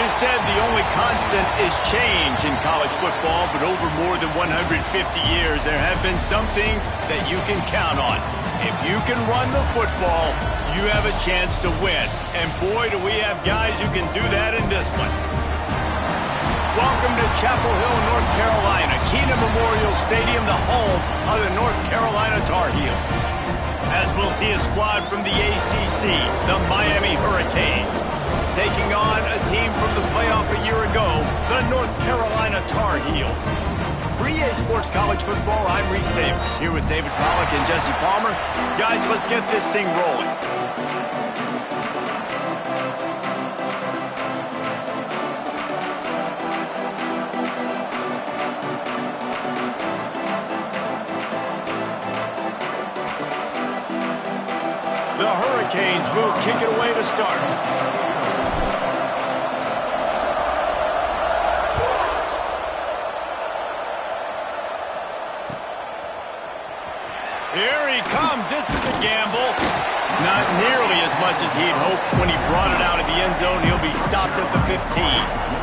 is said the only constant is change in college football, but over more than 150 years, there have been some things that you can count on. If you can run the football, you have a chance to win. And boy, do we have guys who can do that in this one. Welcome to Chapel Hill, North Carolina, Keenan Memorial Stadium, the home of the North Carolina Tar Heels. As we'll see a squad from the ACC, the Miami Hurricanes, taking on a team from the playoff a year ago, the North Carolina Tar Heels. For EA Sports College Football, I'm Reese Davis, here with David Pollack and Jesse Palmer. Guys, let's get this thing rolling. The Hurricanes will kick it away to start. Here he comes. This is a gamble. Not nearly as much as he'd hoped when he brought it out of the end zone. He'll be stopped at the 15.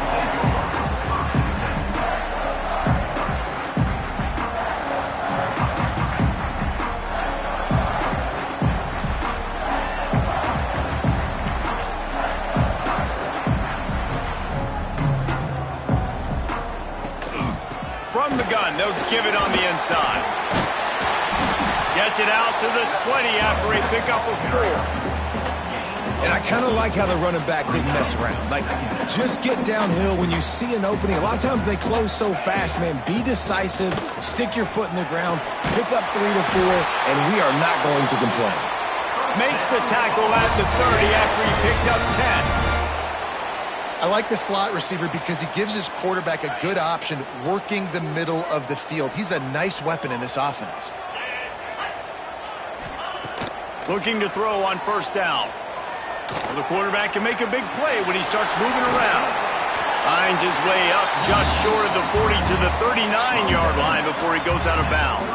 From the gun, they'll give it on the inside. Gets it out to the 20 after a pickup of 4. And I kind of like how the running back didn't mess around. Like, just get downhill when you see an opening. A lot of times they close so fast, man. Be decisive, stick your foot in the ground, pick up 3 to 4, and we are not going to complain. Makes the tackle at the 30 after he picked up 10. I like the slot receiver because he gives his quarterback a good option working the middle of the field. He's a nice weapon in this offense. Looking to throw on first down. Well, the quarterback can make a big play when he starts moving around. Finds his way up just short of the 40 to the 39-yard line before he goes out of bounds.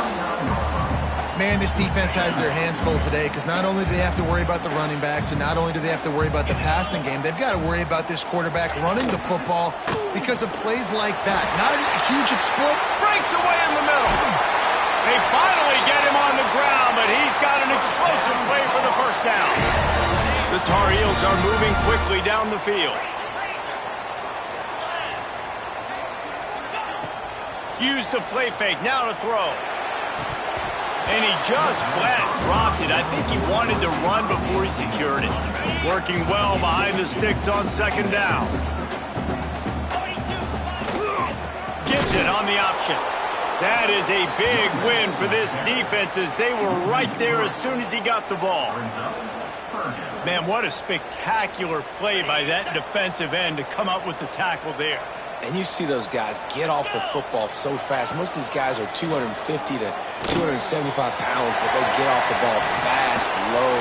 Man, this defense has their hands full today because not only do they have to worry about the running backs and not only do they have to worry about the passing game, they've got to worry about this quarterback running the football because of plays like that. Not a huge exploit. Breaks away in the middle. They finally get him on the ground, but he's got an explosive play for the first down. The Tar Heels are moving quickly down the field. Use the play fake, now to throw. And he just flat dropped it. I think he wanted to run before he secured it. Working well behind the sticks on second down. Gives it on the option. That is a big win for this defense as they were right there as soon as he got the ball. Man, what a spectacular play by that defensive end to come up with the tackle there. And you see those guys get off the football so fast. Most of these guys are 250 to 275 pounds, but they get off the ball fast, low.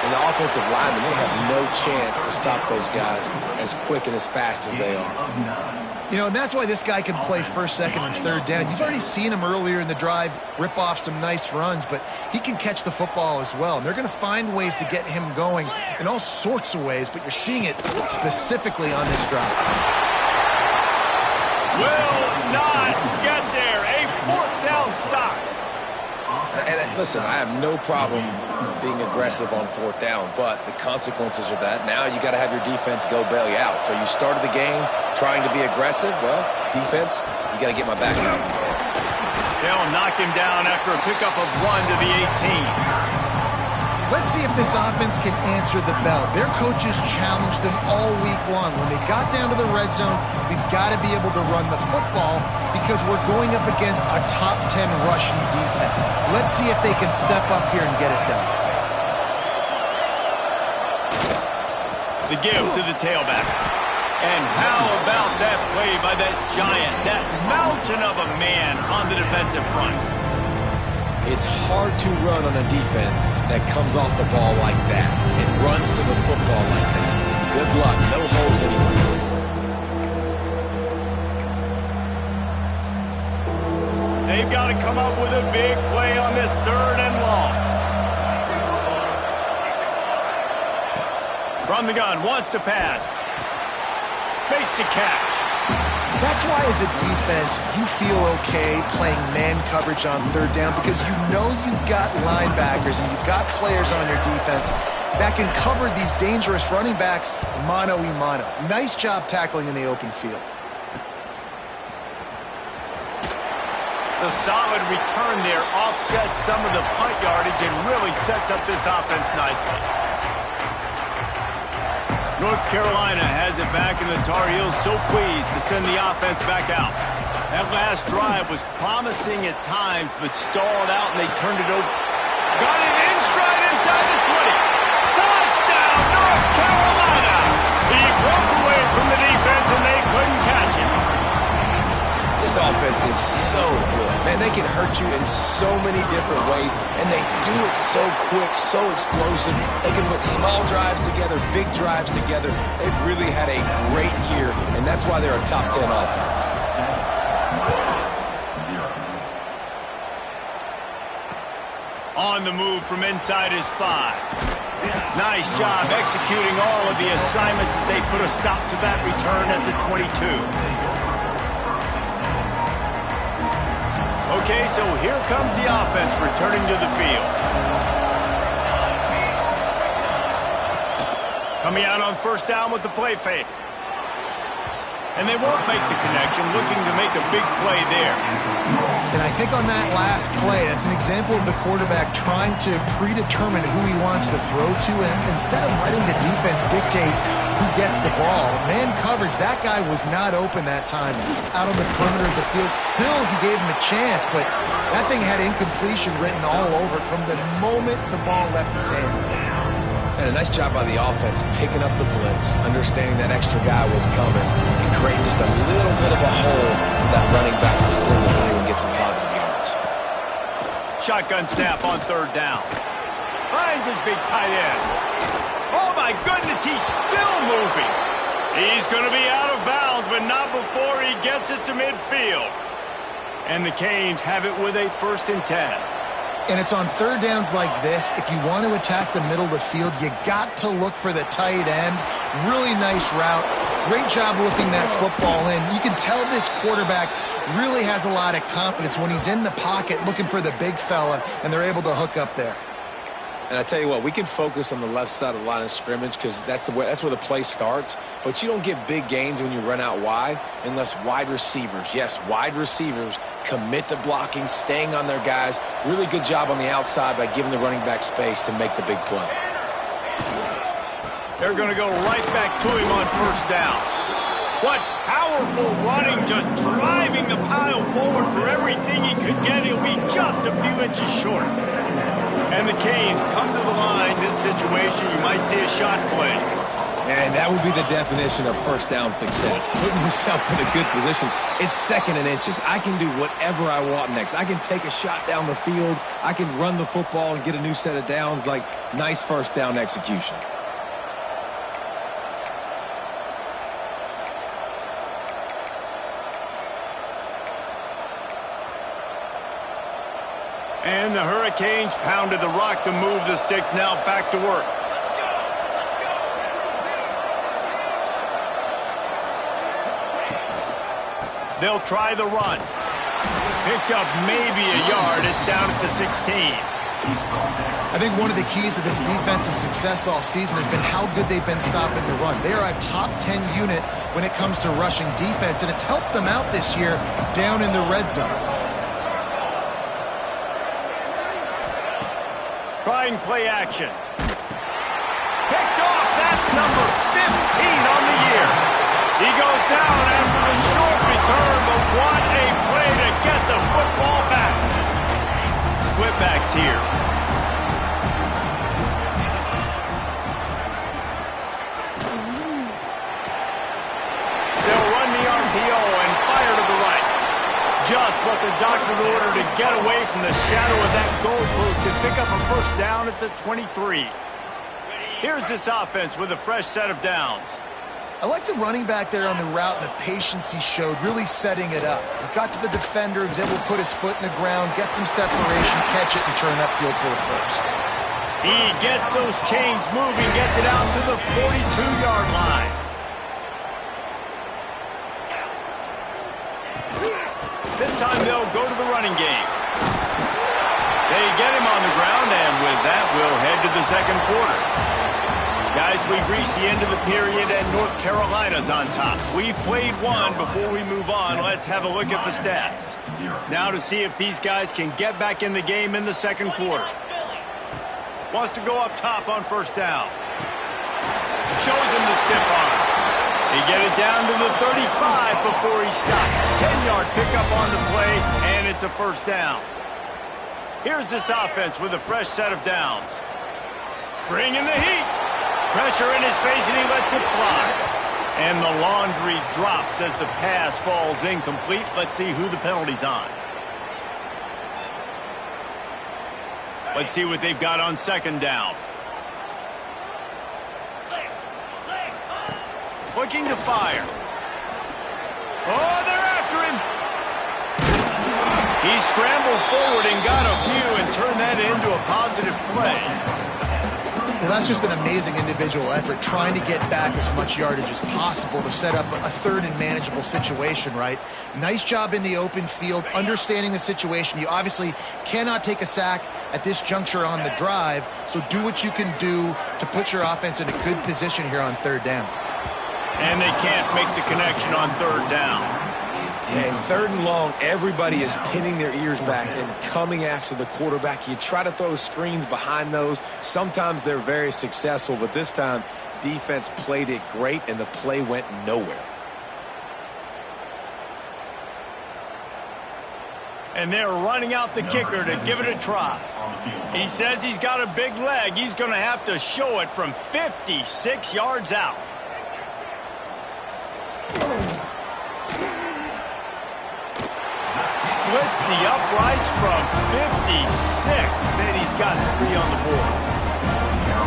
And the offensive linemen, they have no chance to stop those guys as quick and as fast as they are. You know, and that's why this guy can play first, second, and third down. You've already seen him earlier in the drive rip off some nice runs, but he can catch the football as well. And they're going to find ways to get him going in all sorts of ways, but you're seeing it specifically on this drive. Will not get there. A fourth down stop. And listen, I have no problem being aggressive on fourth down, but the consequences are that now you got to have your defense go bail you out. So you started the game trying to be aggressive. Well, defense, you got to get my back out. They'll knock him down after a pickup of 1 to the 18. Let's see if this offense can answer the bell. Their coaches challenged them all week long. When they got down to the red zone, we've got to be able to run the football because we're going up against a top 10 rushing defense. Let's see if they can step up here and get it done. The give to the tailback. And how about that play by that giant, that mountain of a man on the defensive front? It's hard to run on a defense that comes off the ball like that and runs to the football like that. Good luck. No holes anywhere. They've got to come up with a big play on this third and long. From the gun, wants to pass. makes the catch. That's why, as a defense, you feel okay playing man coverage on third down because you know you've got linebackers and you've got players on your defense that can cover these dangerous running backs mano-a-mano. Nice job tackling in the open field. The solid return there offsets some of the punt yardage and really sets up this offense nicely. North Carolina has it back, and the Tar Heels so pleased to send the offense back out. That last drive was promising at times, but stalled out, and they turned it over. Got it in stride inside the 20. Touchdown, North Carolina! He broke away from the defense, and they couldn't catch him. This offense is so good. Man, they can hurt you in so many different ways, and they do it so quick, so explosive. They can put small drives together, big drives together. They've really had a great year, and that's why they're a top 10 offense. On the move from inside his 5. Nice job executing all of the assignments as they put a stop to that return at the 22. Okay, so here comes the offense returning to the field. Coming out on first down with the play fake. And they won't make the connection, looking to make a big play there. And I think on that last play, that's an example of the quarterback trying to predetermine who he wants to throw to, and instead of letting the defense dictate who gets the ball. Man coverage, that guy was not open that time. Out on the perimeter of the field, still he gave him a chance, but that thing had incompletion written all over it from the moment the ball left his hand. And a nice job by the offense picking up the blitz, understanding that extra guy was coming, and creating just a little bit of a hole for that running back to sling it through and get some positive yards. Shotgun snap on third down. Finds his big tight end. Oh, my goodness, he's still moving. He's going to be out of bounds, but not before he gets it to midfield. And the Canes have it with a 1st and 10. And it's on third downs like this. If you want to attack the middle of the field, you got to look for the tight end. Really nice route. Great job looking that football in. You can tell this quarterback really has a lot of confidence when he's in the pocket looking for the big fella, and they're able to hook up there. And I tell you what, we can focus on the left side of the line of scrimmage because that's where the play starts. But you don't get big gains when you run out wide unless wide receivers, yes, wide receivers, commit to blocking, staying on their guys. Really good job on the outside by giving the running back space to make the big play. They're going to go right back to him on first down. What powerful running, just driving the pile forward for everything he could get. He'll be just a few inches short. And the Canes come to the line. This situation, you might see a shot play. And that would be the definition of first down success. Putting yourself in a good position. It's 2nd and inches. I can do whatever I want next. I can take a shot down the field. I can run the football and get a new set of downs. Like, nice first down execution. And the Hurricanes pounded the rock to move the sticks. Now back to work. They'll try the run. Picked up maybe a yard. It's down at the 16. I think one of the keys to this defense's success all season has been how good they've been stopping the run. They are a top 10 unit when it comes to rushing defense, and it's helped them out this year down in the red zone. Trying play action. Picked off. That's number 15 on the year. He goes down after the short return, but what a play to get the football back. Split backs here. They'll run the RPO and fire to the right. Just what the doctor ordered to get away from the shadow of that goalpost and pick up a first down at the 23. Here's this offense with a fresh set of downs. I like the running back there on the route and the patience he showed, really setting it up. He got to the defender, he was able to put his foot in the ground, get some separation, catch it, and turn upfield for the first. He gets those chains moving, gets it out to the 42-yard line. go to the running game. They get him on the ground, and with that, we'll head to the second quarter. Guys, we've reached the end of the period, and North Carolina's on top. We've played one. Before we move on, let's have a look at the stats. Now to see if these guys can get back in the game in the second quarter. Wants to go up top on first down. Shows him the stiff arm. They get it down to the 35 before he stopped. 10-yard pickup on the play, and it's a first down. Here's this offense with a fresh set of downs. Bringing the heat. Pressure in his face, and he lets it fly. And the laundry drops as the pass falls incomplete. Let's see who the penalty's on. Let's see what they've got on second down. Looking to fire. Oh, they're after him. He scrambled forward and got a few and turned that into a positive play. Well, that's just an amazing individual effort, trying to get back as much yardage as possible to set up a third and manageable situation, right? Nice job in the open field, understanding the situation. You obviously cannot take a sack at this juncture on the drive, so do what you can do to put your offense in a good position here on third down. And they can't make the connection on third down. Yeah, in third and long, everybody is pinning their ears back and coming after the quarterback. You try to throw screens behind those. Sometimes they're very successful, but this time, defense played it great, and the play went nowhere. And they're running out the kicker to give it a try. He says he's got a big leg. He's going to have to show it from 56 yards out. Splits the uprights from 56, and he's got 3 on the board.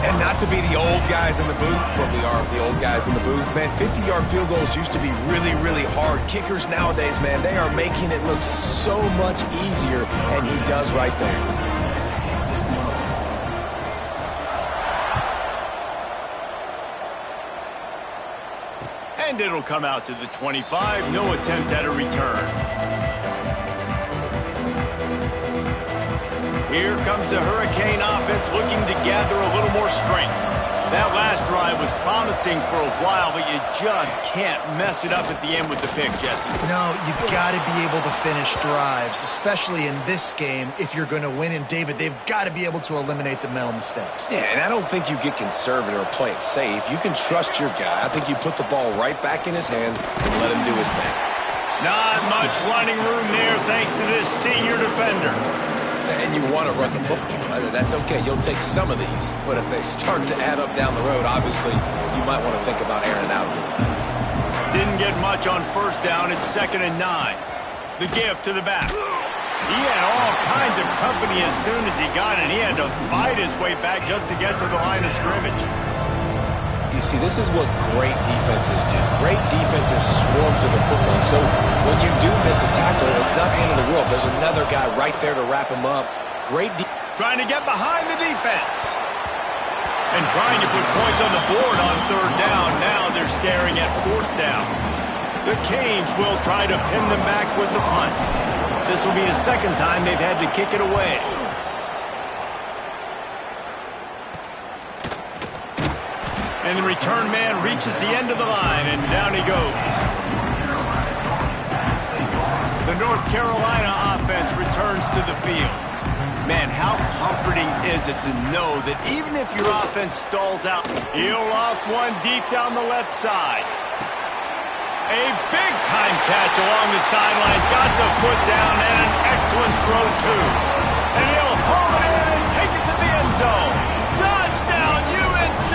And not to be the old guys in the booth, but we are the old guys in the booth, man. 50-yard field goals used to be really, really hard. Kickers nowadays, man, they are making it look so much easier, and he does right there. And it'll come out to the 25. No attempt at a return. Here comes the Hurricane offense looking to gather a little more strength. That last drive was promising for a while, but you just can't mess it up at the end with the pick, Jesse. No, you've got to be able to finish drives, especially in this game. If you're going to win, and David, they've got to be able to eliminate the mental mistakes. Yeah, and I don't think you get conservative or play it safe. You can trust your guy. I think you put the ball right back in his hands and let him do his thing. Not much running room there thanks to this senior defender. And you want to run the football. That's okay. You'll take some of these. But if they start to add up down the road, obviously, you might want to think about airing it out a little bit. Didn't get much on first down. It's 2nd and 9. The give to the back. He had all kinds of company as soon as he got it. He had to fight his way back just to get to the line of scrimmage. You see, this is what great defenses do. Great defenses swarm to the football. So when you do miss a tackle, it's not the end of the world. There's another guy right there to wrap him up. Trying to get behind the defense. And trying to put points on the board on third down. Now they're staring at fourth down. The Canes will try to pin them back with the punt. This will be the second time they've had to kick it away. And the return man reaches the end of the line, and down he goes. The North Carolina offense returns to the field. Man, how comforting is it to know that even if your offense stalls out, he'll loft one deep down the left side. A big-time catch along the sidelines, got the foot down, and an excellent throw, too. And he'll haul it in and take it to the end zone. Touchdown, UNC!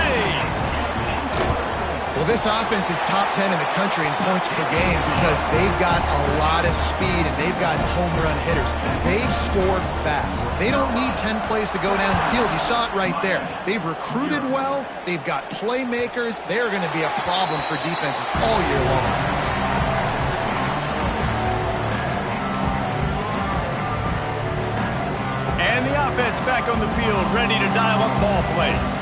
Well, this offense is top 10 in the country in points per game because they've got a lot of speed and they've got home run hitters. They score fast. They don't need 10 plays to go down the field. You saw it right there. They've recruited well. They've got playmakers. They're going to be a problem for defenses all year long. And the offense back on the field, ready to dial up ball plays.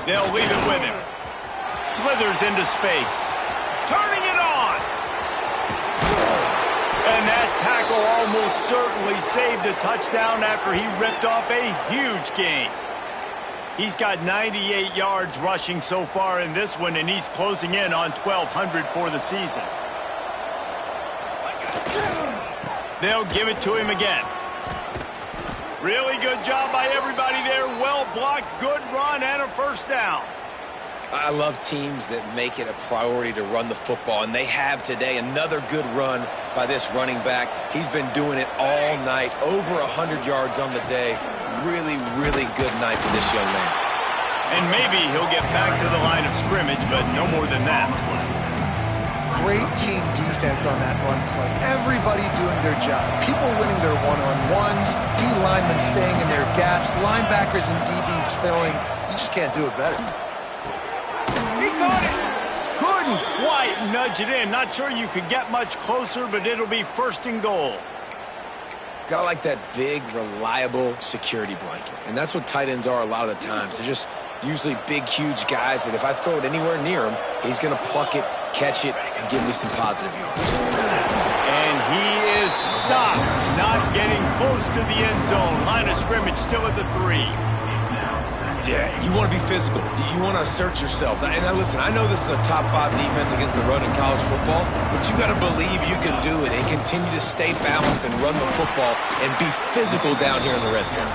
They'll leave it with him. slithers into space. Turning it on. And that tackle almost certainly saved a touchdown after he ripped off a huge gain. He's got 98 yards rushing so far in this one, and he's closing in on 1,200 for the season. They'll give it to him again. Really good job by everybody there. Well blocked, good run, and a first down. I love teams that make it a priority to run the football, and they have today. Another good run by this running back. He's been doing it all night, over 100 yards on the day. Really, really good night for this young man. And maybe he'll get back to the line of scrimmage, but no more than that. Great team defense on that run play. Everybody doing their job. People winning their one-on-ones, D linemen staying in their gaps, linebackers and DBs filling. You just can't do it better. He caught it. Couldn't quite nudge it in. Not sure you could get much closer, but it'll be first and goal. Got like that big, reliable security blanket. And that's what tight ends are a lot of the times. They're just usually big, huge guys that if I throw it anywhere near him, he's going to pluck it, catch it, and give me some positive yards. And he is stopped, not getting close to the end zone. Line of scrimmage still at the 3. Yeah, you want to be physical. You want to assert yourselves. And listen, I know this is a top 5 defense against the run in college football, but you got to believe you can do it and continue to stay balanced and run the football and be physical down here in the red zone.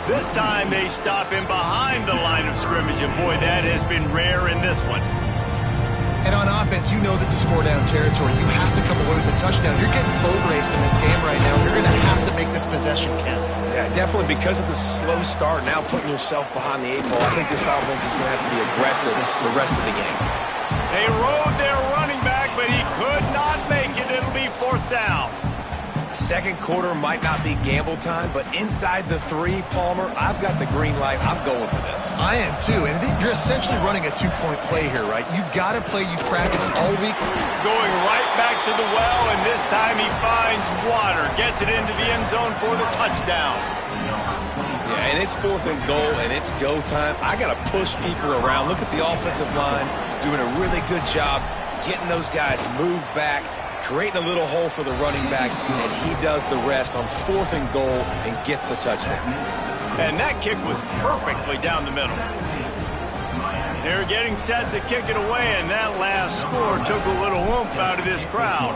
This time they stop him behind the line of scrimmage, and boy, that has been rare in this one. And on offense, you know this is 4-down territory. You have to come away with a touchdown. You're getting boat raced in this game right now. You're going to have to make this possession count. Yeah, definitely because of the slow start, now putting yourself behind the 8 ball, I think this offense is going to have to be aggressive the rest of the game. They rode their running back, but he could not make it. It'll be 4th down. Second quarter might not be gamble time, but inside the 3, Palmer, I've got the green light. I'm going for this. I am too, and you're essentially running a 2-point play here, right? You've got to play you practice all week. Going right back to the well, and this time he finds water. Gets it into the end zone for the touchdown. Yeah, and it's 4th and goal, and it's go time. I got to push people around. Look at the offensive line doing a really good job getting those guys moved back, creating a little hole for the running back, and he does the rest on 4th and goal and gets the touchdown. And that kick was perfectly down the middle. They're getting set to kick it away, and that last score took a little oomph out of this crowd.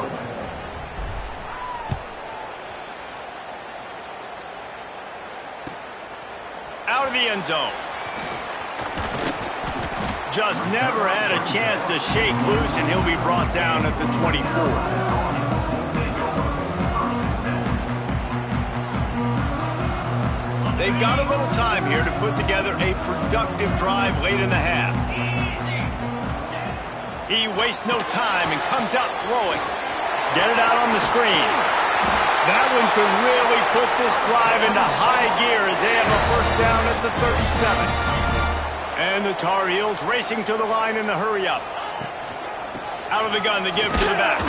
Out of the end zone. Just never had a chance to shake loose, and he'll be brought down at the 24. They've got a little time here to put together a productive drive late in the half. He wastes no time and comes out throwing. Get it out on the screen. That one could really put this drive into high gear as they have a first down at the 37. And the Tar Heels racing to the line in the hurry-up. Out of the gun to give to the back.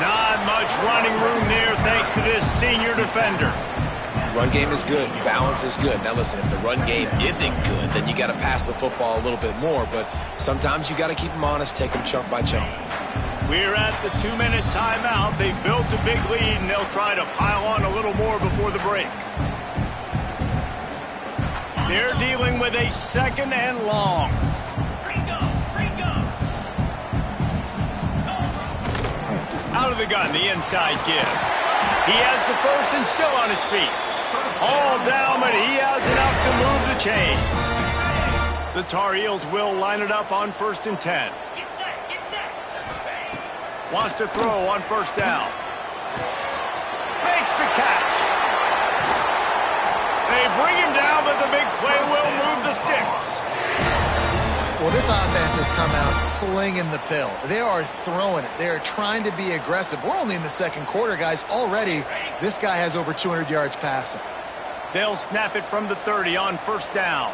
Not much running room there thanks to this senior defender. Run game is good. Balance is good. Now, listen, if the run game isn't good, then you got to pass the football a little bit more. But sometimes you got to keep them honest, take them chunk by chunk. We're at the 2-minute timeout. They've built a big lead, and they'll try to pile on a little more before the break. They're dealing with a 2nd and long. Out of the gun, the inside give. He has the first and still on his feet. All down, but he has enough to move the chains. The Tar Heels will line it up on 1st and 10. Wants to throw on 1st down. Makes the catch. They bring him down, but the big play will move the sticks. Well, this offense has come out slinging the pill. They are throwing it. They are trying to be aggressive. We're only in the 2nd quarter, guys. Already, this guy has over 200 yards passing. They'll snap it from the 30 on 1st down.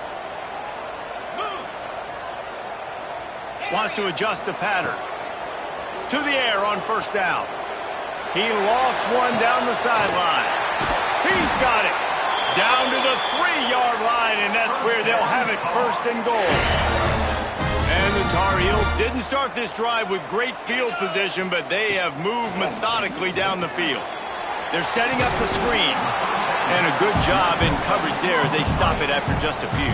Wants to adjust the pattern. To the air on 1st down. He lofts one down the sideline. He's got it. Down to the 3-yard line, and that's where they'll have it 1st and goal. And the Tar Heels didn't start this drive with great field position, but they have moved methodically down the field. They're setting up the screen. And a good job in coverage there as they stop it after just a few.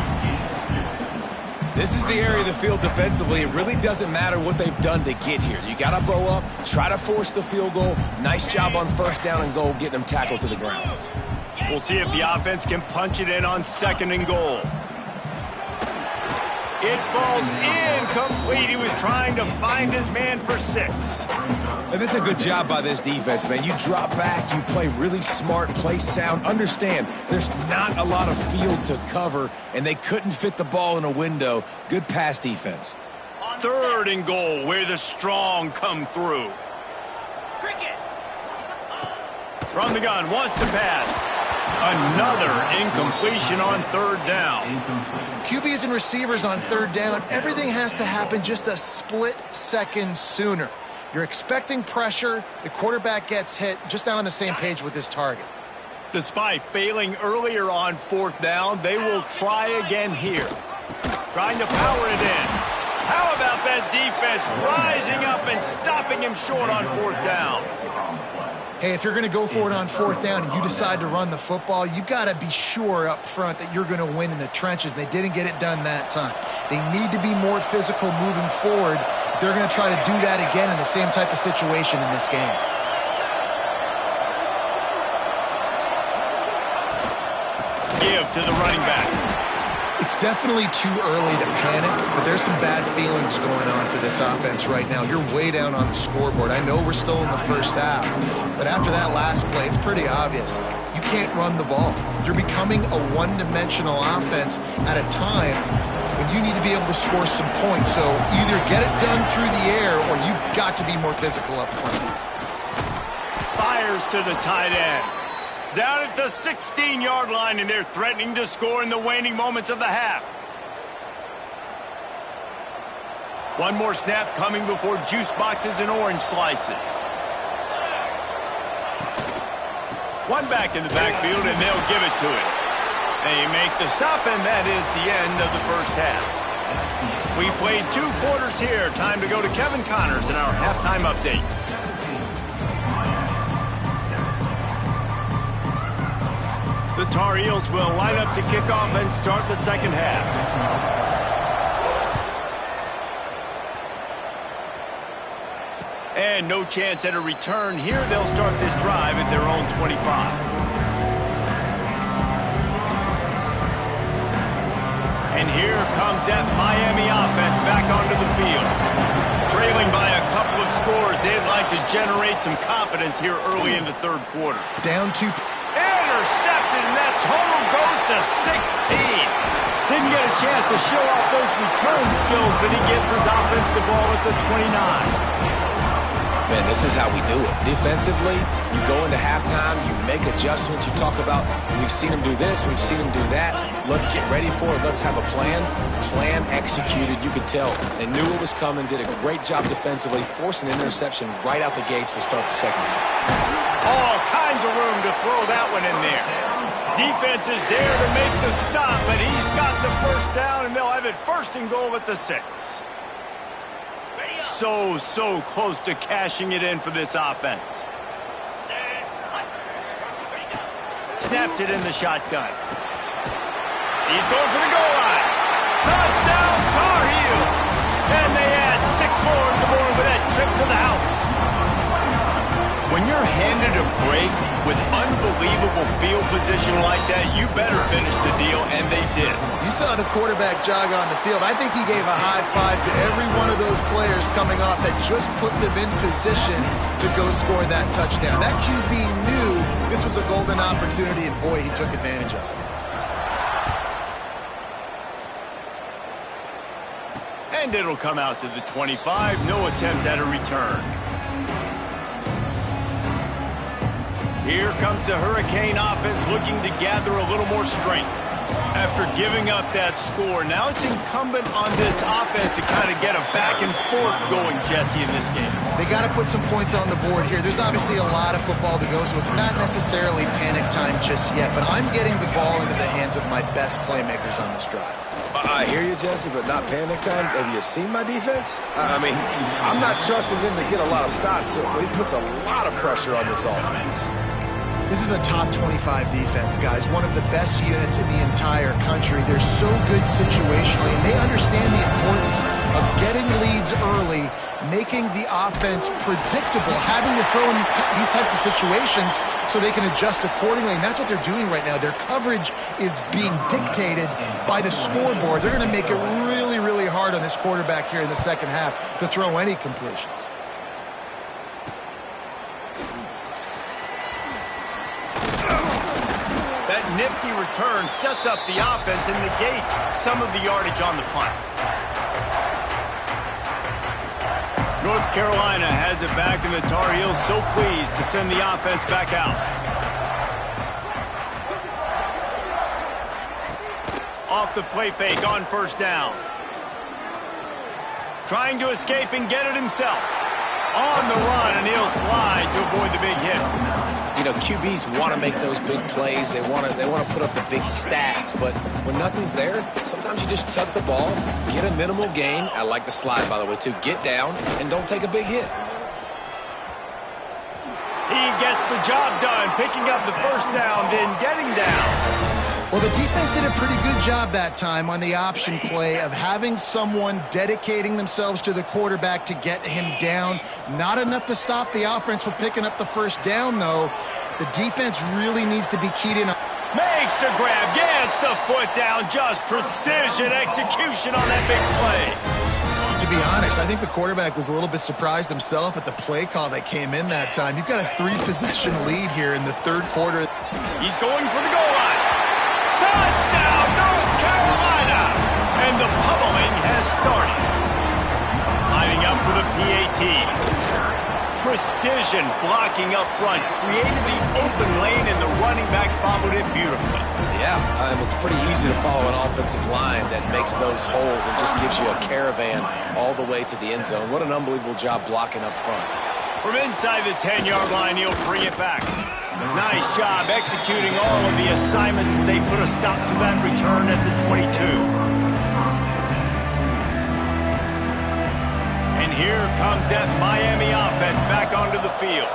This is the area of the field defensively. It really doesn't matter what they've done to get here. You got to bow up, try to force the field goal. Nice job on first down and goal, getting them tackled to the ground. We'll see if the offense can punch it in on 2nd and goal. It falls incomplete. He was trying to find his man for 6. And that's a good job by this defense, man. You drop back, you play really smart, play sound. Understand, there's not a lot of field to cover, and they couldn't fit the ball in a window. Good pass defense. 3rd and goal, where the strong come through. From the gun, wants to pass. Another incompletion on 3rd down. QBs and receivers on 3rd down, everything has to happen just a split second sooner. You're expecting pressure, the quarterback gets hit, just not on the same page with his target. Despite failing earlier on 4th down, they will try again here. Trying to power it in. How about that defense rising up and stopping him short on 4th down? Hey, if you're going to go for it on 4th down and you decide to run the football, you've got to be sure up front that you're going to win in the trenches. They didn't get it done that time. They need to be more physical moving forward. They're going to try to do that again in the same type of situation in this game. Give to the running back. It's definitely too early to panic, but there's some bad feelings going on for this offense right now. You're way down on the scoreboard. I know we're still in the first half, but after that last play, it's pretty obvious. You can't run the ball. You're becoming a one-dimensional offense at a time when you need to be able to score some points. So either get it done through the air or you've got to be more physical up front. Fires to the tight end. Down at the 16-yard line, and they're threatening to score in the waning moments of the half. One more snap coming before juice boxes and orange slices. One back in the backfield, and they'll give it to it. They make the stop, and that is the end of the first half. We played 2 quarters here. Time to go to Kevin Connors in our halftime update. The Tar Heels will line up to kick off and start the second half. And no chance at a return here. They'll start this drive at their own 25. And here comes that Miami offense back onto the field. Trailing by a couple of scores, they'd like to generate some confidence here early in the 3rd quarter. Down 2. Intercepted, and that total goes to 16. Didn't get a chance to show off those return skills, but he gives his offense the ball at the 29. Man, this is how we do it. Defensively, you go into halftime, you make adjustments, you talk about, we've seen them do this, we've seen them do that. Let's get ready for it. Let's have a plan. Plan executed. You could tell they knew what was coming, did a great job defensively, forcing an interception right out the gates to start the second half. All kinds of room to throw that one in there. Defense is there to make the stop, but he's got the first down, and they'll have it 1st and goal at the 6. So close to cashing it in for this offense. Snapped it in the shotgun. He's going for the goal line. Touchdown, Tar Heels. And they add 6 more to the board with that trip to the house. When you're handed a break with unbelievable field position like that, you better finish the deal, and they did. You saw the quarterback jog on the field. I think he gave a high five to every one of those players coming off that just put them in position to go score that touchdown. That QB knew this was a golden opportunity, and boy, he took advantage of it. And it'll come out to the 25. No attempt at a return. Here comes the Hurricane offense looking to gather a little more strength. After giving up that score, now it's incumbent on this offense to kind of get a back and forth going, Jesse, in this game. They got to put some points on the board here. There's obviously a lot of football to go, so it's not necessarily panic time just yet, but I'm getting the ball into the hands of my best playmakers on this drive. I hear you, Jesse, but not panic time. Have you seen my defense? I mean, I'm not trusting them to get a lot of stops, so it puts a lot of pressure on this offense. This is a top 25 defense, guys. One of the best units in the entire country. They're so good situationally, and they understand the importance of getting leads early, making the offense predictable, having to throw in these types of situations so they can adjust accordingly. And that's what they're doing right now. Their coverage is being dictated by the scoreboard. They're going to make it really, really hard on this quarterback here in the second half to throw any completions. That nifty return sets up the offense and negates some of the yardage on the punt. North Carolina has it back, and the Tar Heels so pleased to send the offense back out. Off the play fake on first down. Trying to escape and get it himself. On the run, and he'll slide to avoid the big hit. You know, QBs want to make those big plays. They want to put up the big stats. But when nothing's there, sometimes you just tuck the ball, get a minimal gain. I like the slide, by the way, too. Get down and don't take a big hit. He gets the job done, picking up the first down, then getting down. Well, the defense did a pretty good job that time on the option play of having someone dedicating themselves to the quarterback to get him down. Not enough to stop the offense from picking up the first down, though. The defense really needs to be keyed in. Makes the grab, gets the foot down, just precision execution on that big play. To be honest, I think the quarterback was a little bit surprised himself at the play call that came in that time. You've got a 3-possession lead here in the third quarter. He's going for the goal line. Touchdown, North Carolina! And the pummeling has started. Lining up for the PAT. Precision blocking up front. Created the open lane, and the running back followed it beautifully. Yeah, it's pretty easy to follow an offensive line that makes those holes and just gives you a caravan all the way to the end zone. What an unbelievable job blocking up front. From inside the 10-yard line, he'll bring it back. Nice job executing all of the assignments as they put a stop to that return at the 22. And here comes that Miami offense back onto the field.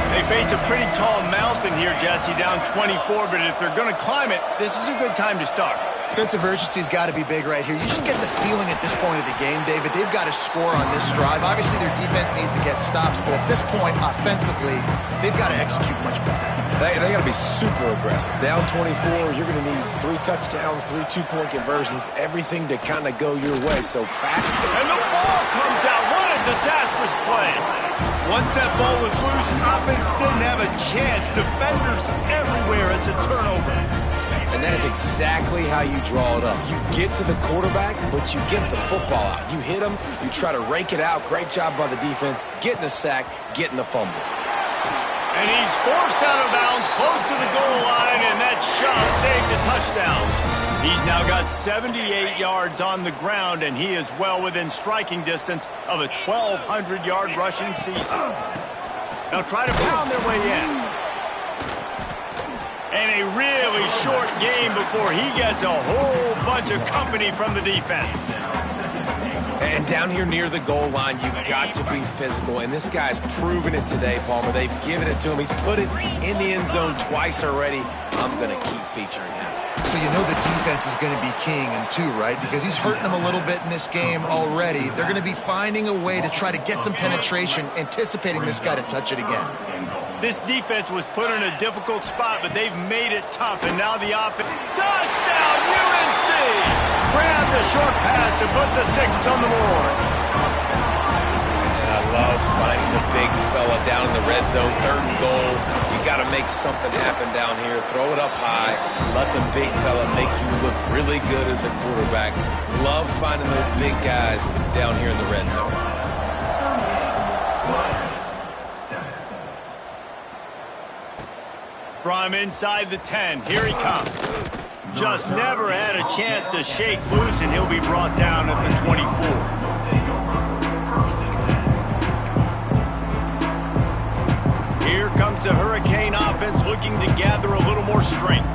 They face a pretty tall mountain here, Jesse, down 24, but if they're going to climb it, this is a good time to start. Sense of urgency's got to be big right here. You just get the feeling at this point of the game, David, they've got to score on this drive. Obviously, their defense needs to get stops, but at this point, offensively, they've got to execute much better. They got to be super aggressive. Down 24, you're going to need 3 touchdowns, 3 two-point conversions, everything to kind of go your way. So fast. And the ball comes out. What a disastrous play. Once that ball was loose, offense didn't have a chance. Defenders everywhere. It's a turnover. And that is exactly how you draw it up. You get to the quarterback, but you get the football out. You hit him, you try to rake it out. Great job by the defense, getting the sack, getting the fumble. And he's forced out of bounds, close to the goal line, and that shove saved a touchdown. He's now got 78 yards on the ground, and he is well within striking distance of a 1,200-yard rushing season. Now try to pound their way in. And a really short game before he gets a whole bunch of company from the defense. And down here near the goal line, you've got to be physical. And this guy's proven it today, Palmer. They've given it to him. He's put it in the end zone twice already. I'm going to keep featuring him. So you know the defense is going to be keying him too, right? Because he's hurting them a little bit in this game already. They're going to be finding a way to try to get some penetration, anticipating this guy to touch it again. This defense was put in a difficult spot, but they've made it tough, and now the offense. Touchdown, UNC! Grab the short pass to put the 6 on the board. And I love finding the big fella down in the red zone, 3rd and goal. You got to make something happen down here. Throw it up high. Let the big fella make you look really good as a quarterback. Love finding those big guys down here in the red zone. From inside the 10, here he comes. Just never had a chance to shake loose, and he'll be brought down at the 24. Here comes the Hurricane offense looking to gather a little more strength.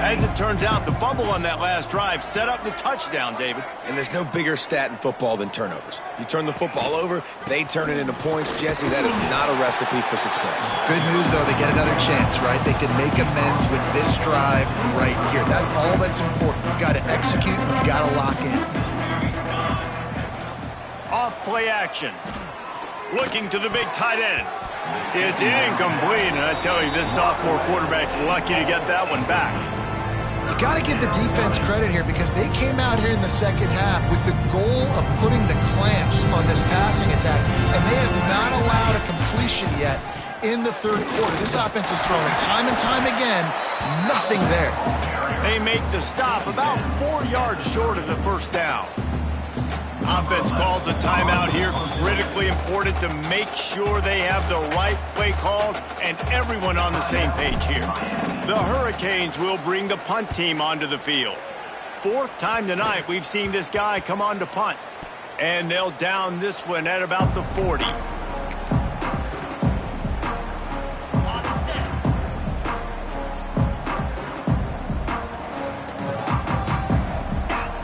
As it turns out, the fumble on that last drive set up the touchdown, David. And there's no bigger stat in football than turnovers. You turn the football over, they turn it into points. Jesse, that is not a recipe for success. Good news, though, they get another chance, right? They can make amends with this drive right here. That's all that's important. We've got to execute. We've got to lock in. Off play action. Looking to the big tight end. It's incomplete, and I tell you, this sophomore quarterback's lucky to get that one back. You got to give the defense credit here because they came out here in the second half with the goal of putting the clamps on this passing attack, and they have not allowed a completion yet in the third quarter. This offense is throwing time and time again, nothing there. They make the stop about 4 yards short of the first down. Offense calls a timeout here, critically important to make sure they have the right play called and everyone on the same page here. The Hurricanes will bring the punt team onto the field. Fourth time tonight we've seen this guy come on to punt. And they'll down this one at about the 40.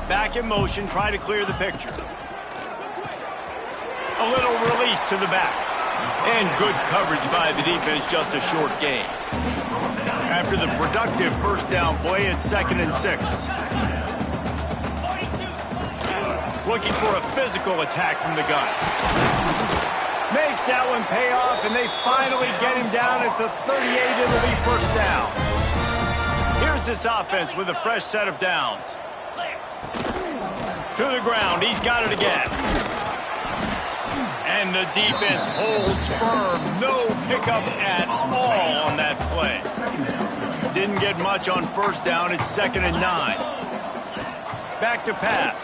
Back in motion, try to clear the picture. A little release to the back. And good coverage by the defense, just a short gain. After the productive first down play, it's 2nd and 6. Looking for a physical attack from the gun. Makes that one pay off, and they finally get him down at the 38. It'll be first down. Here's this offense with a fresh set of downs. To the ground, he's got it again. And the defense holds firm. No pickup at all on that play. Didn't get much on first down. It's 2nd and 9. Back to pass.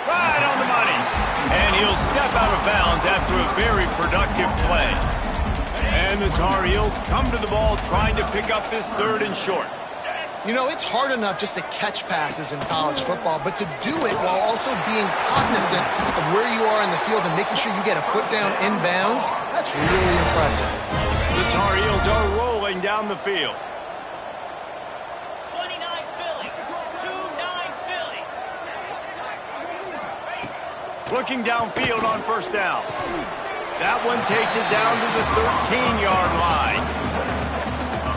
Right on the money. And he'll step out of bounds after a very productive play. And the Tar Heels come to the ball trying to pick up this 3rd and short. You know, it's hard enough just to catch passes in college football, but to do it while also being cognizant of where you are in the field and making sure you get a foot down inbounds, that's really impressive. The Tar Heels are rolling down the field. 29 Philly. 2-9 Philly. Looking downfield on first down. That one takes it down to the 13-yard line.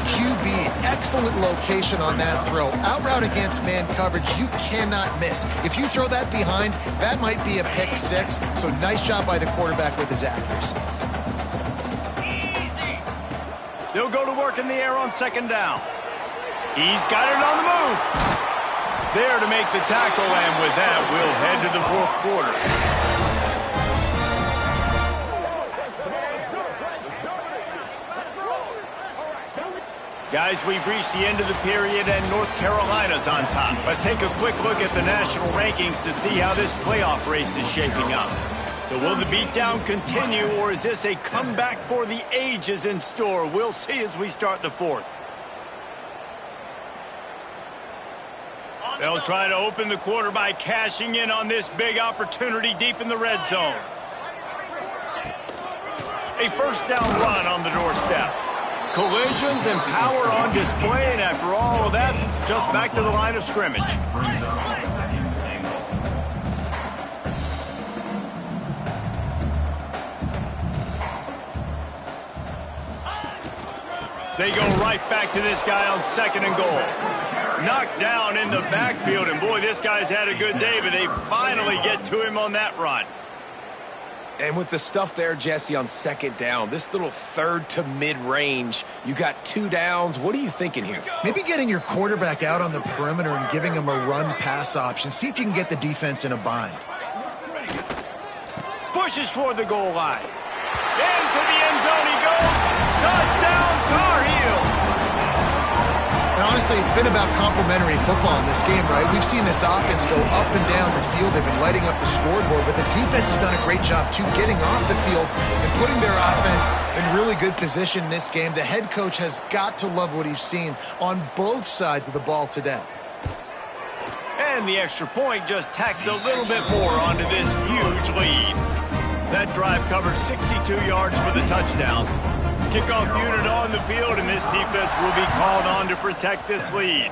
QB, excellent location on that throw. Out route against man coverage, you cannot miss. If you throw that behind, that might be a pick 6. So nice job by the quarterback with his accuracy. Easy. They'll go to work in the air on 2nd down. He's got it on the move. There to make the tackle, and with that, we'll head to the 4th quarter. Guys, we've reached the end of the period, and North Carolina's on top. Let's take a quick look at the national rankings to see how this playoff race is shaping up. So will the beatdown continue, or is this a comeback for the ages in store? We'll see as we start the 4th. They'll try to open the quarter by cashing in on this big opportunity deep in the red zone. A first down run on the doorstep. Collisions and power on display, and after all of that, just back to the line of scrimmage. They go right back to this guy on 2nd and goal. Knocked down in the backfield, and boy, this guy's had a good day, but they finally get to him on that run. And with the stuff there, Jesse, on 2nd down, this little 3rd to mid-range, you got 2 downs. What are you thinking here? Maybe getting your quarterback out on the perimeter and giving him a run-pass option. See if you can get the defense in a bind. Pushes toward the goal line. Into the end zone he goes. Touchdown, Tar Heels. And honestly, it's been about complementary football in this game, right? We've seen this offense go up and down the field. They've been lighting up the scoreboard, but the defense has done a great job, too, getting off the field and putting their offense in really good position in this game. The head coach has got to love what he's seen on both sides of the ball today. And the extra point just tacks a little bit more onto this huge lead. That drive covered 62 yards for the touchdown. Kickoff unit on the field, and this defense will be called on to protect this lead.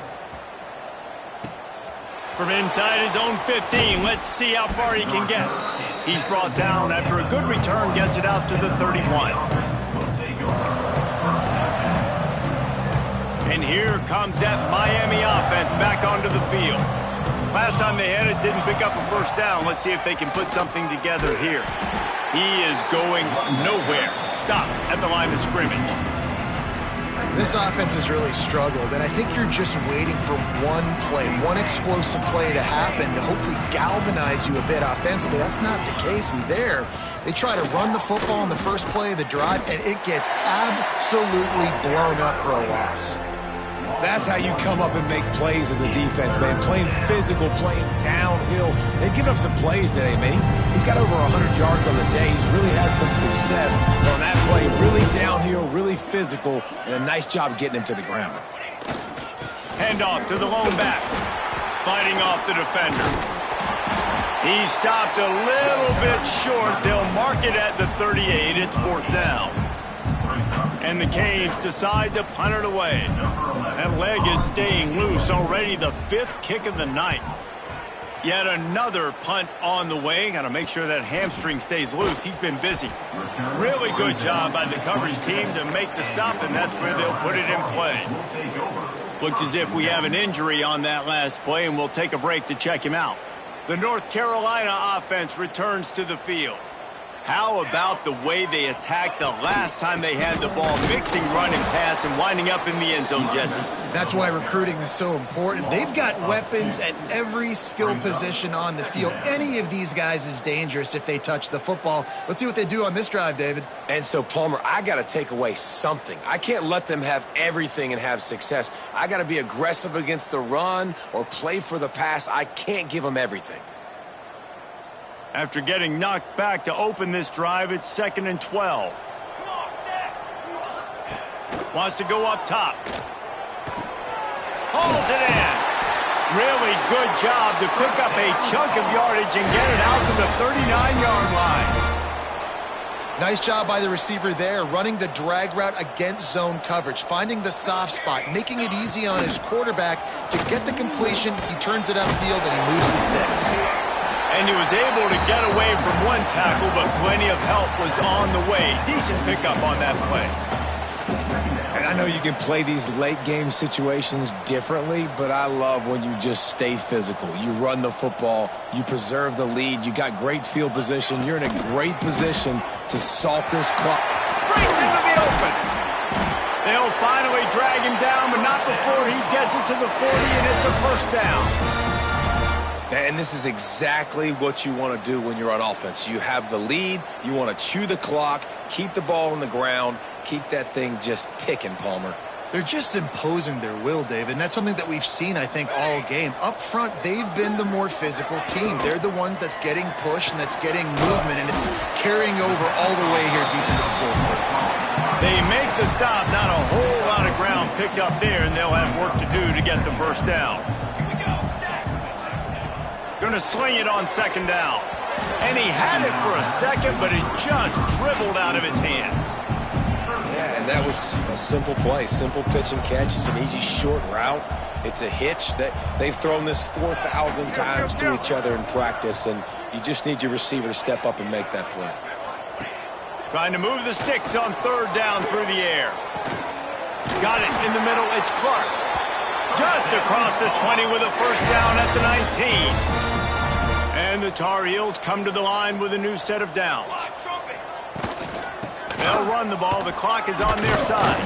From inside his own 15, let's see how far he can get. He's brought down after a good return, gets it out to the 31. And here comes that Miami offense back onto the field. Last time they had it, didn't pick up a first down. Let's see if they can put something together here. He is going nowhere. Stop at the line of scrimmage. This offense has really struggled, and I think you're just waiting for one play, one explosive play to happen to hopefully galvanize you a bit offensively. That's not the case, and there, they try to run the football in the first play of the drive, and it gets absolutely blown up for a loss. That's how you come up and make plays as a defense, man. Playing physical, playing downhill. They've given up some plays today, man. He's got over 100 yards on the day. He's really had some success on that play. Really downhill, really physical, and a nice job getting him to the ground. Handoff to the lone back. Fighting off the defender. He stopped a little bit short. They'll mark it at the 38. It's 4th down. And the Canes decide to punt it away. That leg is staying loose. Already the 5th kick of the night. Yet another punt on the way. Got to make sure that hamstring stays loose. He's been busy. Really good job by the coverage team to make the stop, and that's where they'll put it in play. Looks as if we have an injury on that last play, and we'll take a break to check him out. The North Carolina offense returns to the field. How about the way they attacked the last time they had the ball, mixing run and pass and winding up in the end zone, Jesse? That's why recruiting is so important. They've got weapons at every skill position on the field. Any of these guys is dangerous if they touch the football. Let's see what they do on this drive, David. And so, Palmer, I got to take away something. I can't let them have everything and have success. I got to be aggressive against the run or play for the pass. I can't give them everything. After getting knocked back to open this drive, it's 2nd and 12. Wants to go up top. Hauls it in. Really good job to pick up a chunk of yardage and get it out to the 39-yard line. Nice job by the receiver there, running the drag route against zone coverage, finding the soft spot, making it easy on his quarterback to get the completion. He turns it upfield and he moves the sticks. And he was able to get away from one tackle, but plenty of help was on the way. Decent pickup on that play. And I know you can play these late game situations differently, but I love when you just stay physical. You run the football, you preserve the lead, you got great field position, you're in a great position to salt this clock. Breaks into the open. They'll finally drag him down, but not before he gets it to the 40, and it's a first down. And this is exactly what you want to do when you're on offense. You have the lead, you want to chew the clock, keep the ball on the ground, keep that thing just ticking, Palmer. They're just imposing their will, David, and that's something that we've seen, I think, all game. Up front, they've been the more physical team. They're the ones that's getting pushed and that's getting movement, and it's carrying over all the way here deep into the 4th quarter. They make the stop, not a whole lot of ground picked up there, and they'll have work to do to get the first down. Going to sling it on 2nd down. And he had it for a second, but it just dribbled out of his hands. Yeah, and that was a simple play. Simple pitch and catch. It's an easy short route. It's a hitch. That they've thrown this 4,000 times to each other in practice, and you just need your receiver to step up and make that play. Trying to move the sticks on 3rd down through the air. Got it in the middle. It's Clark. Just across the 20 with a first down at the 19. And the Tar Heels come to the line with a new set of downs. They'll run the ball. The clock is on their side.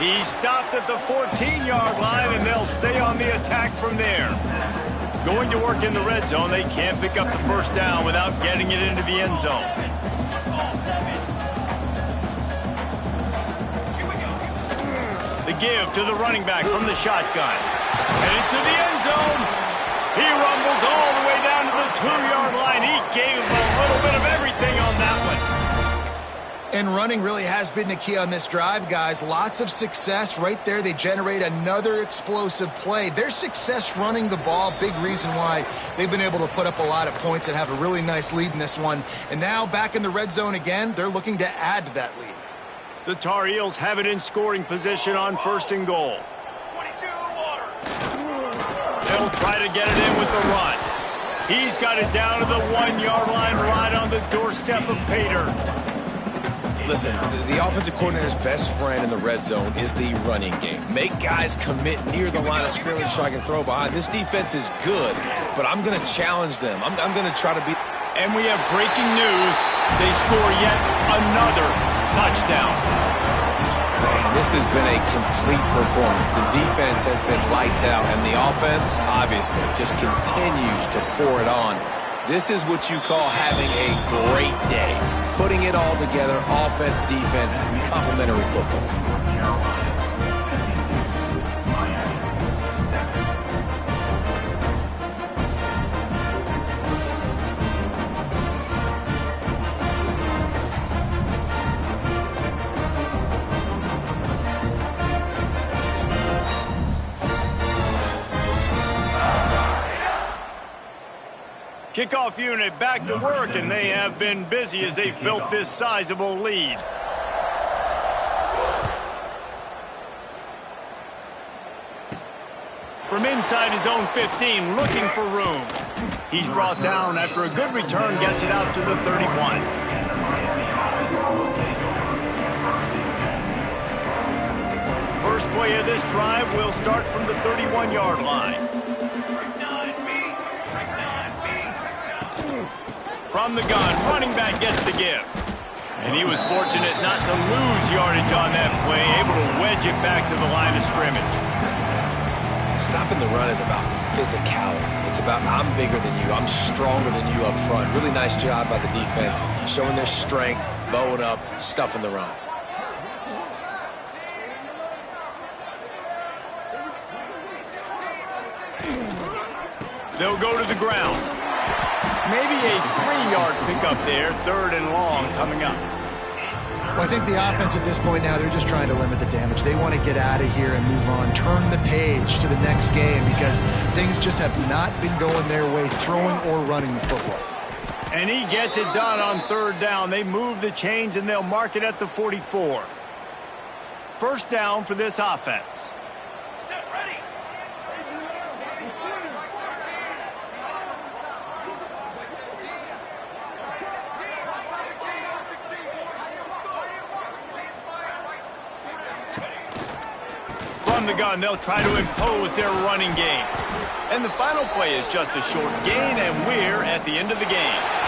He stopped at the 14-yard line, and they'll stay on the attack from there. Going to work in the red zone. They can't pick up the first down without getting it into the end zone. The give to the running back from the shotgun. Headed to the end zone. He rumbles all the way down to the 2-yard line. He gave him a little bit of everything on that one. And running really has been the key on this drive, guys. Lots of success right there. They generate another explosive play. Their success running the ball, big reason why they've been able to put up a lot of points and have a really nice lead in this one. And now back in the red zone again, they're looking to add to that lead. The Tar Heels have it in scoring position on 1st and goal. 22 water. They'll try to get it in with the run. He's got it down to the 1-yard line right on the doorstep of Pater. Listen, the offensive coordinator's best friend in the red zone is the running game. Make guys commit near the line of scrimmage so I can throw behind. This defense is good, but I'm going to challenge them. I'm going to try to beat. And we have breaking news. They score yet another touchdown. Man, this has been a complete performance. The defense has been lights out, and the offense, obviously, just continues to pour it on. This is what you call having a great day. Putting it all together, offense, defense, complementary football. Kickoff unit back to work, and they have been busy as they've built this sizable lead. From inside his own 15, looking for room. He's brought down after a good return, gets it out to the 31. First play of this drive will start from the 31-yard line. From the gun, running back gets the give. And he was fortunate not to lose yardage on that play, able to wedge it back to the line of scrimmage. Stopping the run is about physicality. It's about I'm bigger than you, I'm stronger than you up front. Really nice job by the defense, showing their strength, bowing up, stuffing the run. They'll go to the ground. Maybe a 3-yard pickup there, 3rd and long coming up. Well, I think the offense at this point now, they're just trying to limit the damage. They want to get out of here and move on, turn the page to the next game because things just have not been going their way, throwing or running the football. And he gets it done on 3rd down. They move the chains, and they'll mark it at the 44. 1st down for this offense. Ready. From the gun, they'll try to impose their running game. And the final play is just a short gain, and we're at the end of the game.